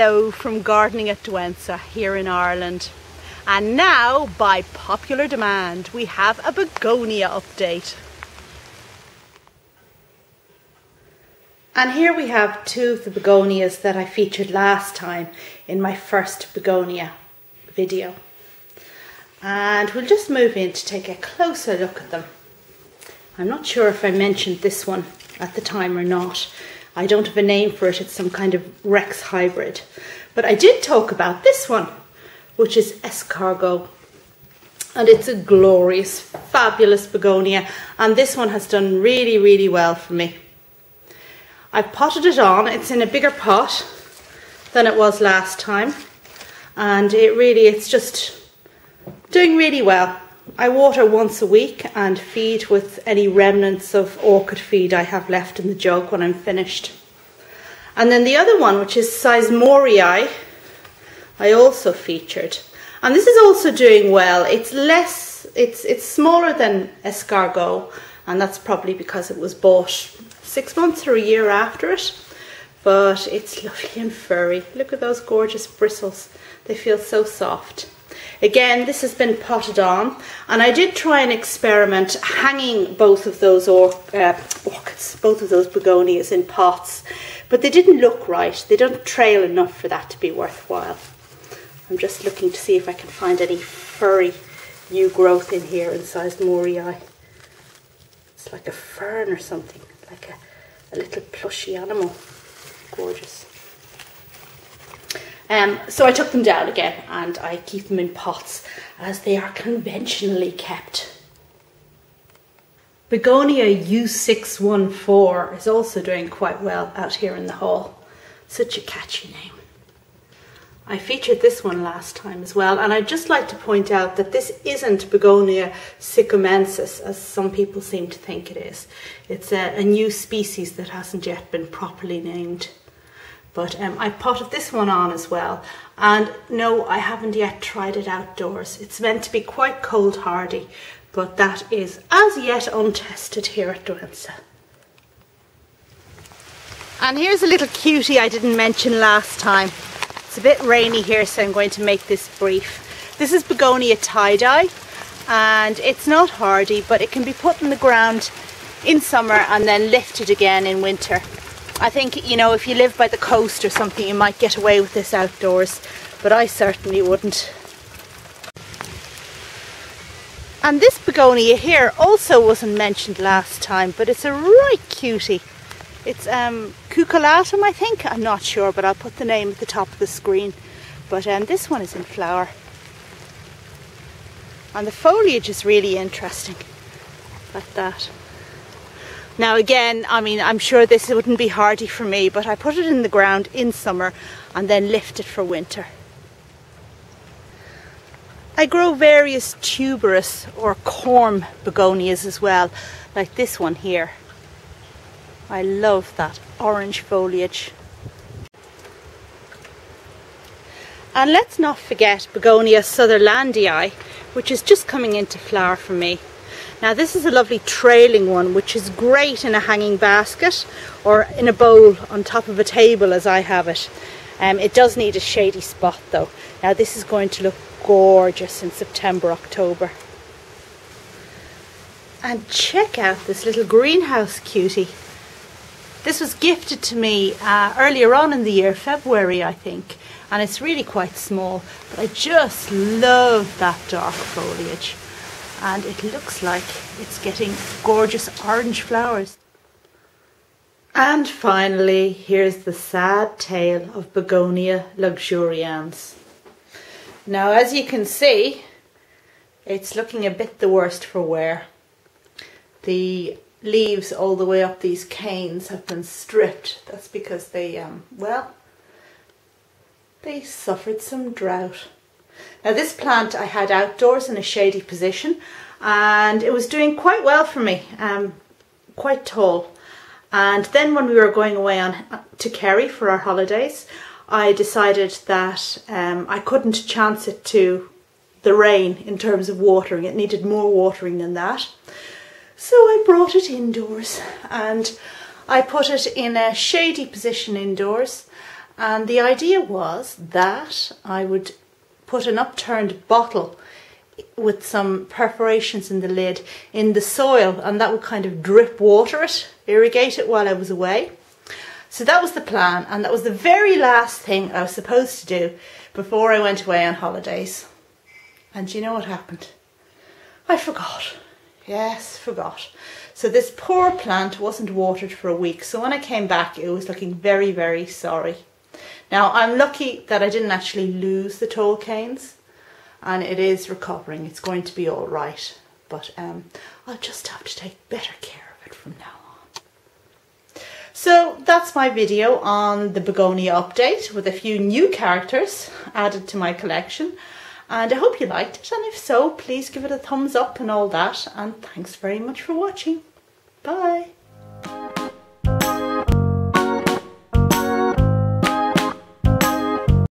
Hello from Gardening at Douentza here in Ireland. And now, by popular demand, we have a begonia update. And here we have two of the begonias that I featured last time in my first begonia video. And we'll just move in to take a closer look at them. I'm not sure if I mentioned this one at the time or not. I don't have a name for it, it's some kind of Rex hybrid. But I did talk about this one, which is Escargot. And it's a glorious, fabulous begonia. And this one has done really, really well for me. I've potted it on. It's in a bigger pot than it was last time. And it's just doing really well. I water once a week and feed with any remnants of orchid feed I have left in the jug when I'm finished. And then the other one, which is sizemoreae, I also featured. And this is also doing well. It's smaller than Escargot, and that's probably because it was bought 6 months or a year after it. But it's lovely and furry. Look at those gorgeous bristles. They feel so soft. Again, this has been potted on, and I did try an experiment hanging both of those orchids, both of those begonias in pots, but they didn't look right. They don't trail enough for that to be worthwhile. I'm just looking to see if I can find any furry new growth in here in sizemoreae. It's like a fern or something, like a little plushy animal. Gorgeous. So I took them down again and I keep them in pots as they are conventionally kept. Begonia U614 is also doing quite well out here in the hall. Such a catchy name. I featured this one last time as well, and I'd just like to point out that this isn't Begonia sycomensis as some people seem to think it is. It's a new species that hasn't yet been properly named. But I potted this one on as well, and no, I haven't yet tried it outdoors. It's meant to be quite cold hardy, but that is as yet untested here at Douentza. And here's a little cutie I didn't mention last time. It's a bit rainy here, so I'm going to make this brief. This is Begonia Tie Dye, and it's not hardy, but it can be put in the ground in summer and then lifted again in winter. I think, you know, if you live by the coast or something, you might get away with this outdoors, but I certainly wouldn't. And this begonia here also wasn't mentioned last time, but it's a right cutie. It's cucullata, I think. I'm not sure, but I'll put the name at the top of the screen. But this one is in flower. And the foliage is really interesting, like that. Now again, I mean, I'm sure this wouldn't be hardy for me, but I put it in the ground in summer and then lift it for winter. I grow various tuberous or corm begonias as well, like this one here. I love that orange foliage. And let's not forget Begonia sutherlandii, which is just coming into flower for me. Now this is a lovely trailing one, which is great in a hanging basket or in a bowl on top of a table as I have it. It does need a shady spot though. Now this is going to look gorgeous in September, October. And check out this little greenhouse cutie. This was gifted to me earlier on in the year, February I think, and it's really quite small, but I just love that dark foliage. And it looks like it's getting gorgeous orange flowers. And finally, here's the sad tale of Begonia luxurians. Now, as you can see, it's looking a bit the worst for wear. The leaves all the way up these canes have been stripped. That's because they, they suffered some drought. Now this plant I had outdoors in a shady position and it was doing quite well for me, quite tall. And then when we were going away to Kerry for our holidays, I decided that I couldn't chance it to the rain in terms of watering. It needed more watering than that. So I brought it indoors and I put it in a shady position indoors, And the idea was that I would put an upturned bottle with some perforations in the lid in the soil, and that would kind of drip water it, irrigate it while I was away. So that was the plan, and that was the very last thing I was supposed to do before I went away on holidays. And do you know what happened? I forgot. Yes, forgot. So this poor plant wasn't watered for a week, so when I came back it was looking very, very sorry. Now I'm lucky that I didn't actually lose the tall canes, and it is recovering. It's going to be all right, but I'll just have to take better care of it from now on. So that's my video on the Begonia update with a few new characters added to my collection, and I hope you liked it, and if so, please give it a thumbs up and all that, and thanks very much for watching.